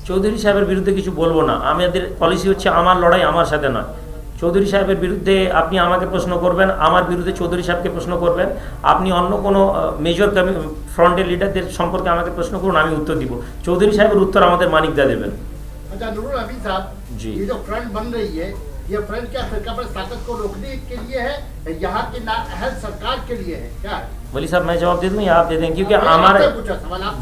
চৌধুরী সাহেবের বিরুদ্ধে কিছু বলবো না, আমাদের পলিসি হচ্ছে আমার লড়াই আমার সাথে নয়। চৌধুরী সাহেবের বিরুদ্ধে আপনি আমাকে প্রশ্ন করবেন, আমার বিরুদ্ধে চৌধুরী সাহেবকে প্রশ্ন করবেন, আপনি অন্য কোনো মেজর ফ্রন্টের লিডারদের সম্পর্কে আমাকে প্রশ্ন করুন, আমি উত্তর দিব। চৌধুরী সাহেবের উত্তর আমাদের মানিকদা দেবেন। अच्छा नूरुल हमीद साहब जी, ये जो फ्रंट बन रही है, ये फ्रंट क्या फिरका पर ताकत को रोकने के लिए है, यहाँ की नाअहल सरकार के लिए है क्या? वली साहब मैं जवाब दे दूं या आप दे दें? क्योंकि हमारे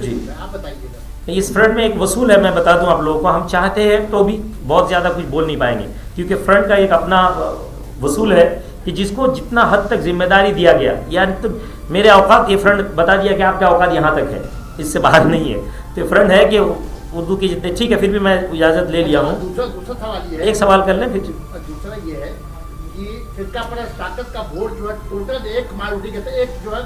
जी आप बताइएगा। इस फ्रंट में एक वसूल है, मैं बता दूं आप लोगों को, हम चाहते हैं तो भी बहुत ज़्यादा कुछ बोल नहीं पाएंगे, क्योंकि फ्रंट का एक अपना वसूल है कि जिसको जितना हद तक जिम्मेदारी दिया गया, यानी तो मेरे औकात, ये फ्रंट बता दिया कि आपका औकात यहाँ तक है, इससे बाहर नहीं है। तो फ्रंट है कि उर्दू की जितने, ठीक है, फिर भी मैं इजाज़त ले लिया हूँ। दूसरा सवाल ये है, एक सवाल कर लें फिर। दूसरा ये है कि फिरका पर ताकत का वोट जो है टोटल एक माइनॉरिटी के एक जो है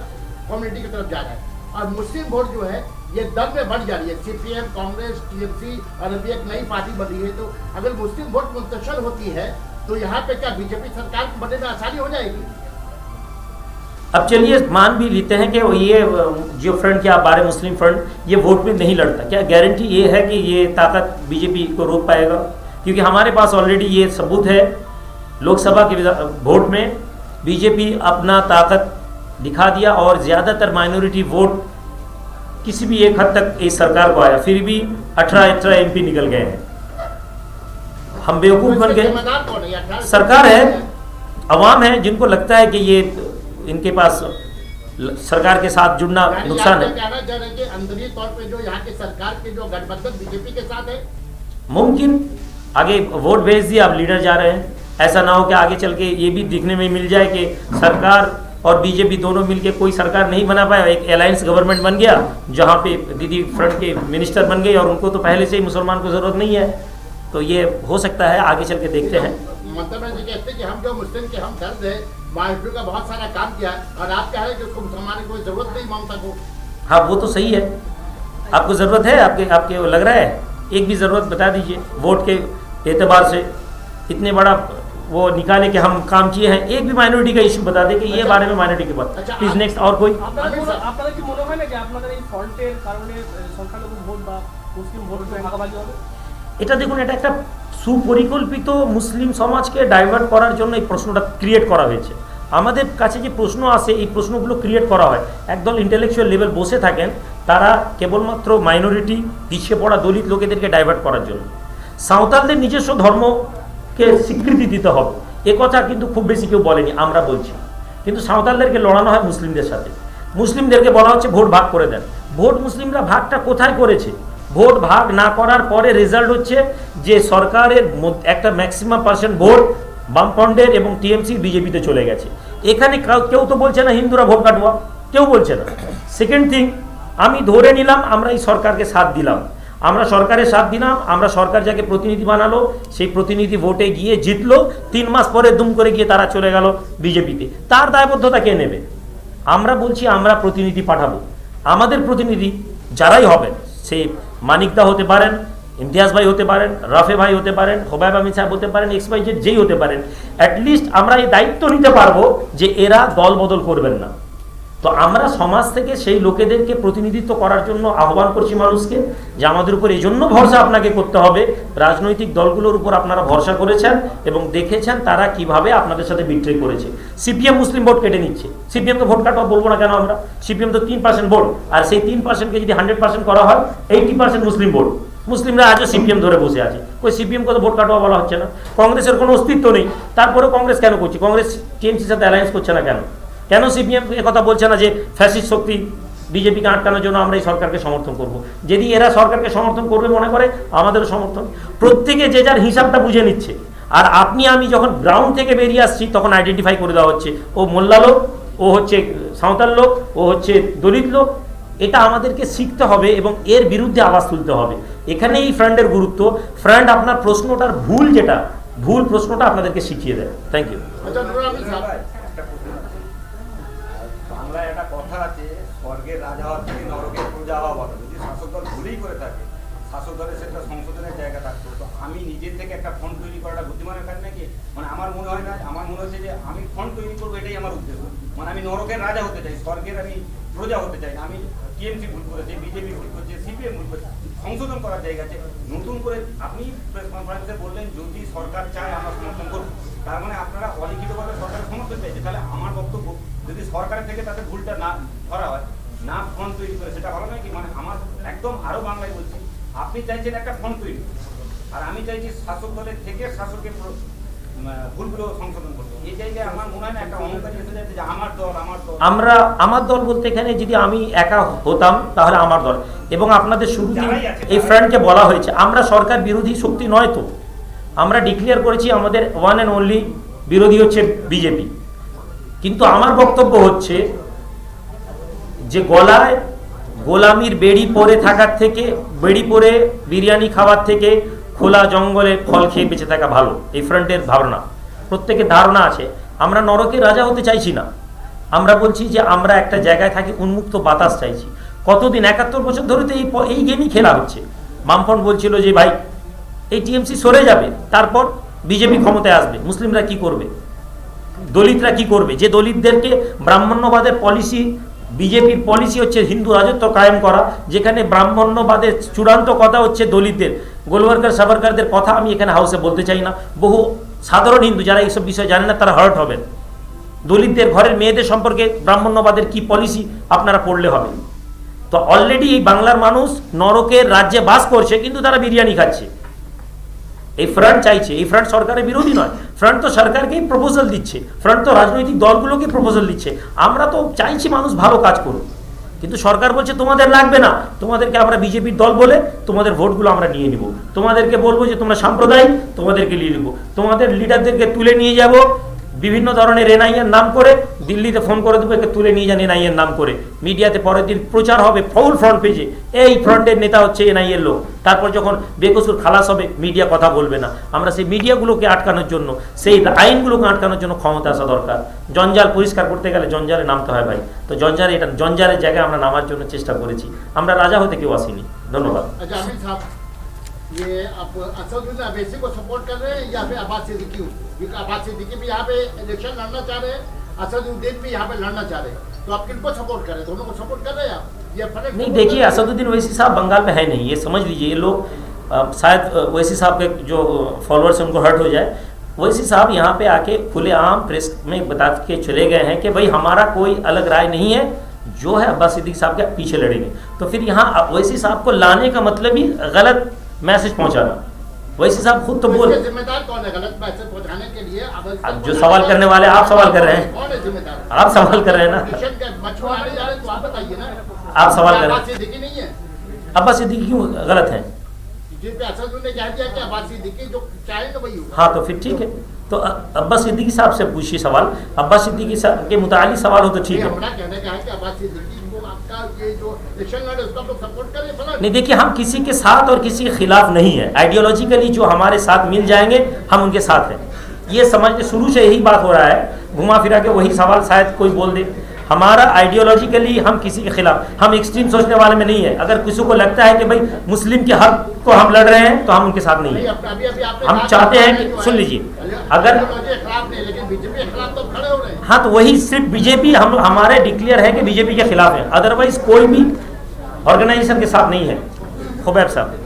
कम्युनिटी की तरफ जा रहा है, और मुस्लिम वोट जो है ये दर में बढ़ जा रही है। सीपीएम, कांग्रेस, टीएमसी और अभी एक नई पार्टी बन रही है, तो अगर मुस्लिम वोट मुंतशिर होती है तो यहाँ पे क्या बीजेपी सरकार बनने में आसानी हो जाएगी? अब चलिए मान भी लेते हैं कि ये जो फ्रंट के आप बारे मुस्लिम फ्रंट ये वोट में नहीं लड़ता, क्या गारंटी ये है कि ये ताकत बीजेपी को रोक पाएगा? क्योंकि हमारे पास ऑलरेडी ये सबूत है, लोकसभा के वोट में बीजेपी अपना ताकत दिखा दिया और ज़्यादातर माइनॉरिटी वोट किसी भी एक हद तक इस सरकार को आया, फिर भी 18 MP निकल गए हैं। हम बेवकूफ़ बन गए। सरकार है, अवाम है, जिनको लगता है कि ये इनके पास सरकार के साथ जुड़ना नुकसान है। कहना चाह रहे हैं कि अंदरूनी तौर पे जो यहाँ की सरकार के जो गठबंधन बीजेपी के साथ है, मुमकिन आगे वोट भेज दिए, अब लीडर जा रहे हैं, ऐसा ना हो कि आगे चल के ये भी दिखने में मिल जाए कि सरकार और बीजेपी दोनों मिलके कोई सरकार नहीं बना पाया, एक अलायंस गवर्नमेंट बन गया जहाँ पे दीदी फ्रंट के मिनिस्टर बन गए और उनको तो पहले से ही मुसलमान को ज़रूरत नहीं है। तो ये हो सकता है, आगे चल के देखते हैं। मतलब जी कहते हैं कि हम जो मुस्लिम के हम दर्द है, माइनॉरिटी का बहुत सारा काम किया है, और आप कह रहे हैं कि उसको मुसलमान की कोई ज़रूरत नहीं, ममता को। हाँ वो तो सही है, आपको ज़रूरत है, आपके लग रहा है, एक भी ज़रूरत बता दीजिए वोट के एतबार से, इतने बड़ा वो निकाले कि हम काम किए हैं, एक भी माइनॉरिटी का इशू बता दे कि ये बारे में माइनॉरिटी के बात। Please next. और कोई আপনাদের কি মনে হয় না যে আপনাদের এই ফন্টের কারণে সংখ্যালঘু ভোট বা মুসলিম ভোট ভাগাভাগি হবে? এটা দেখুন, এটা একটা সুপরিকল্পিত মুসলিম সমাজকে ডাইভার্ট করার জন্য এই প্রশ্নটা ক্রিয়েট করা হয়েছে। আমাদের কাছে যে প্রশ্ন আসে, এই প্রশ্নগুলো ক্রিয়েট করা হয়, একদল ইন্টেলেকচুয়াল লেভেল বসে থাকেন, তারা কেবলমাত্র মাইনরিটি, পিছিয়ে পড়া দলিত লোকেদেরকে ডাইভার্ট করার জন্য। সাঁওতালদের নিজস্ব ধর্মকে স্বীকৃতি দিতে হবে, এ কথা কিন্তু খুব বেশি কেউ বলেনি, আমরা বলছি। কিন্তু সাঁওতালদেরকে লড়ানো হয় মুসলিমদের সাথে, মুসলিমদেরকে বলা হচ্ছে ভোট ভাগ করে দেন। ভোট মুসলিমরা ভাগটা কোথায় করেছে? ভোট ভাগ না করার পরে রেজাল্ট হচ্ছে যে সরকারের একটা ম্যাক্সিমাম পার্সেন্ট ভোট বামফ্রন্টের এবং টিএমসি বিজেপিতে চলে গেছে। এখানে কেউ তো বলছে না হিন্দুরা ভোট কাটুয়া, কেউ বলছে না। সেকেন্ড থিং, আমি ধরে নিলাম আমরা এই সরকারকে সাথ দিলাম, আমরা সরকারের সাথ দিলাম, আমরা সরকার যাকে প্রতিনিধি বানালো সেই প্রতিনিধি ভোটে গিয়ে জিতলো, 3 মাস পরে দুম করে গিয়ে তারা চলে গেল বিজেপিতে, তার দায়বদ্ধতা কে নেবে? আমরা বলছি আমরা প্রতিনিধি পাঠাবো, আমাদের প্রতিনিধি যারাই হবেন, সে মানিকদা হতে পারেন, ইমতিয়াজ ভাই হতে পারেন, রাফে ভাই হতে পারেন, হোবাইব আমিন সাহেব হতে পারেন, XYZ যেই হতে পারেন, অ্যাটলিস্ট আমরা এই দায়িত্ব নিতে পারবো যে এরা দল বদল করবেন না। তো আমরা সমাজ থেকে সেই লোকেদেরকে প্রতিনিধিত্ব করার জন্য আহ্বান করছি মানুষকে, যে আমাদের উপর এই জন্য ভরসা আপনাকে করতে হবে, রাজনৈতিক দলগুলোর উপর আপনারা ভরসা করেছেন এবং দেখেছেন তারা কিভাবে আপনাদের সাথে বিট্রে করেছে। সিপিএম মুসলিম ভোট কেটে নিচ্ছে, সিপিএমকে ভোট কাটা বলবো না কেন আমরা? সিপিএম তো 3% ভোট, আর সেই 3%কে যদি 100% করা হয় 80% মুসলিম ভোট। মুসলিমরা আজও সিপিএম ধরে বসে আছে, কই সিপিএমকে তো ভোট কাটোয়া বলা হচ্ছে না। কংগ্রেসের কোনো অস্তিত্ব নেই, তারপরেও কংগ্রেস কেন করছে? কংগ্রেস টিএমসির সাথে অ্যালায়েন্স করছে না কেন? কেন সিপিএম কথা বলছে না যে ফ্যাসিস্ট শক্তি বিজেপিকে আটকানোর জন্য আমরা এই সরকারকে সমর্থন করব? যদি এরা সরকারকে সমর্থন করবে মনে করে, আমাদেরও সমর্থন। প্রত্যেকে যে যার হিসাবটা বুঝে নিচ্ছে, আর আপনি আমি যখন গ্রাউন্ড থেকে বেরিয়ে আসছি তখন আইডেন্টিফাই করে দেওয়া হচ্ছে ও মোল্লা লোক, ও হচ্ছে সাঁওতাল লোক, ও হচ্ছে দলিত লোক। এটা আমাদেরকে শিখতে হবে এবং এর বিরুদ্ধে আওয়াজ তুলতে হবে। এখানে এই ফ্রন্টের গুরুত্ব। ফ্রন্ট আপনার প্রশ্নটার ভুল, যেটা ভুল প্রশ্নটা আপনাদেরকে শিখিয়ে দেয়। Thank you. বাংলায় একটা কথা আছে, স্বর্গের রাজা হওয়ার থেকে নরকের প্রজা হওয়া ভালো। যদি শাসক দল ভুলেই করে থাকে, শাসক দলের সেটা সংশোধনের জায়গা থাকতো। তো আমি নিজের থেকে একটা ফন্ড তৈরি করাটা বুদ্ধিমানের কাজ নাকি? মানে আমার মনে হয় না, আমার মনে হচ্ছে যে আমি ফন্ড তৈরি করবো, এটাই আমার উদ্দেশ্য। মানে আমি নরকের রাজা হতে চাই, স্বর্গের আমি প্রজা হতে চাই না। আমি টিএমসি ভুল করেছে, বিজেপি ভুল করছে, সিপিএম ভুল করছে, সংশোধন করা করার জায়গা আছে। নতুন করে আপনি প্রেস কনফারেন্সে বললেন যদি সরকার চায় আমরা সমর্থন করব, তার মানে আপনারা অলিখিতভাবে সরকারের সমর্থন পেয়েছে। তাহলে আমার বক্তব্য, যদি সরকারের থেকে তাদের ভুলটা না ধরা হয়, না ফন্ড তৈরি করে, সেটা ভালো নয় কি? মানে আমার একদম আরো বাংলায় বলছি, আপনি চাইছেন একটা ফন্ড তৈরি, আর আমি চাইছি শাসক দলের থেকে শাসকের ভুলগুলো সংশোধন করতে। এই জায়গায় আমার মনে হয় না একটা অহংকার এসে যাচ্ছে যে আমার দল। আমার দল বলতে এখানে যদি আমি একা হতাম তাহলে আমার দল, এবং আপনাদের শুরুতে এই ফ্রন্টকে বলা হয়েছে আমরা সরকার বিরোধী শক্তি নয়, তো আমরা ডিক্লেয়ার করেছি আমাদের ওয়ান অ্যান্ড অনলি বিরোধী হচ্ছে বিজেপি। কিন্তু আমার বক্তব্য হচ্ছে যে গলায় গোলামির বেড়ি পরে থাকার থেকে, বেড়ি পরে বিরিয়ানি খাওয়ার থেকে খোলা জঙ্গলে ফল খেয়ে বেঁচে থাকা ভালো, এই ফ্রন্টের ধারণা। প্রত্যেকের ধারণা আছে আমরা নরকের রাজা হতে চাইছি না, আমরা বলছি যে আমরা একটা জায়গায় থাকি, উন্মুক্ত বাতাস চাইছি। কতদিন 71 বছর ধরে তো এই গেমই খেলা হচ্ছে। বামফ্রন্ট বলছিল যে ভাই এই টিএমসি সরে যাবে, তারপর বিজেপি ক্ষমতায় আসবে, মুসলিমরা কি করবে, দলিতরা কি করবে? যে দলিতদেরকে ব্রাহ্মণ্যবাদের পলিসি, বিজেপির পলিসি হচ্ছে হিন্দু রাজত্ব কায়েম করা, যেখানে ব্রাহ্মণ্যবাদের চূড়ান্ত কথা হচ্ছে দলিতদের, গোলওয়ার্কার সাভারকারদের কথা আমি এখানে হাউসে বলতে চাই না। বহু সাধারণ হিন্দু যারা এইসব বিষয় জানে না তারা হার্ট হবেন। দলিতদের ঘরের মেয়েদের সম্পর্কে ব্রাহ্মণ্যবাদের কি পলিসি আপনারা পড়লে হবে। তো অলরেডি এই বাংলার মানুষ নরকের রাজ্যে বাস করছে, কিন্তু তারা বিরিয়ানি খাচ্ছে। এই ফ্রন্ট চাইছে, এই ফ্রন্ট সরকারের বিরোধী নয়, ফ্রন্ট তো সরকারকেই প্রপোজাল দিচ্ছে, ফ্রন্ট তো রাজনৈতিক দলগুলোকে প্রপোজাল দিচ্ছে। আমরা তো চাইছি মানুষ ভালো কাজ করুক, কিন্তু সরকার বলছে তোমাদের লাগবে না, তোমাদেরকে আমরা বিজেপির দল বলে তোমাদের ভোটগুলো আমরা নিয়ে নিব, তোমাদেরকে বলবো যে তোমরা সাম্প্রদায়িক, তোমাদেরকে নিয়ে নিব, তোমাদের লিডারদেরকে তুলে নিয়ে যাব বিভিন্ন ধরনের এনআইএর নাম করে, দিল্লিতে ফোন করে দেবো একে তুলে নিয়ে যান এনআইএর নাম করে, মিডিয়াতে পরের দিন প্রচার হবে ফাউল ফ্রন্ট পেজে, এই ফ্রন্টের নেতা হচ্ছে এনআইএর লোক। তারপর যখন বেকসুর খালাস হবে মিডিয়া কথা বলবে না। আমরা সেই মিডিয়াগুলোকে আটকানোর জন্য, সেই আইনগুলোকে আটকানোর জন্য ক্ষমতা আসা দরকার। জঞ্জাল পরিষ্কার করতে গেলে জঞ্জালে নামতে হয় ভাই, তো জঞ্জালের জায়গায় আমরা নামার জন্য চেষ্টা করেছি, আমরা রাজা হতে কেউ আসিনি। ধন্যবাদ। अच्छा अमित साहब, ये आप असदुद्दीन अवैसी को सपोर्ट कर रहे हैं या फिर अब्बास सिद्दीकी को? क्योंकि अब्बास सिद्दीकी भी यहाँ पे इलेक्शन लड़ना चाह रहे हैं, असदुद्दीन भी यहाँ पे लड़ना चाह रहे हैं, तो आप किनको सपोर्ट कर रहे हैं? दोनों को सपोर्ट कर रहे हैं आप? ये फर्क नहीं, देखिए असदुद्दीन ओवैसी साहब बंगाल में है नहीं, ये समझ लीजिए। ये लोग शायद ओवैसी साहब के जो फॉलोअर्स हैं उनको हर्ट हो जाए। ओवैसी साहब यहाँ पे आके खुलेआम प्रेस में बता के चले गए हैं कि भाई हमारा कोई अलग राय नहीं है, जो है अब्बास सिद्दीकी साहब के पीछे लड़ेंगे। तो फिर यहाँ ओवैसी साहब को लाने का मतलब ही गलत मैसेज पहुँचाना। ओवैसी साहब खुद तो बोल, जिम्मेदार कौन है गलत मैसेज पहुंचाने के लिए? अब जो सवाल करने वाले आप सवाल कर रहे हैं, कौन है जिम्मेदार? आप सवाल कर रहे हैं ना, इलेक्शन के मछुआरे जा रहे हैं, तो आप बताइए ना। आप सवाल कर रहे अब्बास हैं। सिद्दीकी नहीं है अब्बास सिद्दीकी क्यों गलत है? जिन पे असदुद्दीन ने कह दिया कि अब्बास सिद्दीकी जो चाहेंगे वही होगा। हाँ, तो फिर ठीक है, तो अब्बास सिद्दीकी साहब से पूछिए सवाल, अब्बास सिद्दीकी साहब के मुतालिक सवाल हो तो ठीक है। हमारा कहने का है कि अब्बास सिद्दीकी को आपका ये जो इलेक्शन लड़े उसका आप लोग सपोर्ट करें फला नहीं, देखिए हम किसी के साथ और किसी के खिलाफ नहीं है, आइडियोलॉजिकली जो हमारे साथ मिल जाएंगे हम उनके साथ हैं। ये समझ के शुरू से यही बात हो रहा है, घुमा फिरा के वही सवाल शायद कोई बोल दे। हमारा आइडियोलॉजिकली हम किसी के खिलाफ, हम एक्सट्रीम सोचने वाले में नहीं है। अगर किसी को लगता है कि भाई मुस्लिम के हक को हम लड़ रहे हैं तो हम उनके साथ नहीं है। अभी आपने हम कहा चाहते हैं कि, जो है, सुन लीजिए, अगर आइडियोलॉजी के खिलाफ नहीं, लेकिन बीजेपी के खिलाफ तो खड़े हो रहे हैं। हाँ, तो वही सिर्फ बीजेपी हम हमारे डिक्लेयर है कि बीजेपी के खिलाफ है, अदरवाइज कोई भी ऑर्गेनाइजेशन के साथ नहीं है। खुबैब साहब,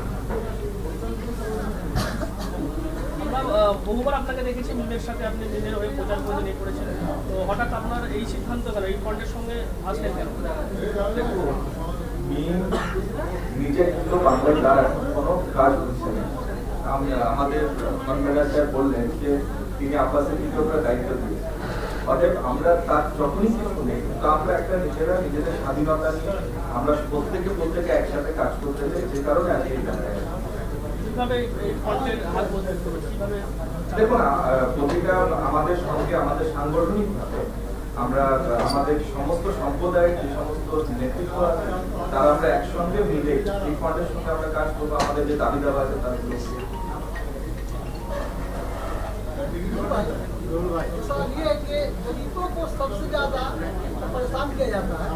আমরা বহুবার আপনাকে দেখেছি মিলের সাথে আপনি নিজের হয়ে প্রচার করে নিয়ে করেছেন, তো হঠাৎ আপনার এই সিদ্ধান্ত কেন, এই ফন্ডের সঙ্গে আসলেন কেন? নিজে কিন্তু বাংলায় তার কোনো কাজ করছে না। আমাদের কনভেনার স্যার বললেন যে তিনি আব্বাস সিদ্দিকীকে ওটা দায়িত্ব দিয়েছেন, অতএব আমরা তার যখনই কিছু নেই, তো আমরা একটা নিজেদের স্বাধীনতা নিয়ে আমরা প্রত্যেকে একসাথে কাজ করতে চাই, যে কারণে আজকে এই জায়গায়। কিভাবে এই ফন্ডের হাত বদল করবে, কিভাবে? দেখুন, প্রতিটা আমাদের সঙ্গে আমাদের সাংগঠনিকভাবে আমরা আমাদের সমস্ত সম্প্রদায়ের যে সমস্ত নেতৃত্ব আছে তারা আমরা একসঙ্গে মিলে এই ফান্ডের সঙ্গে আমরা কাজ করবো, আমাদের যে দাবি দাবা আছে তার सवाल ये है कि दलितों को सबसे ज्यादा परेशान किया जाता है।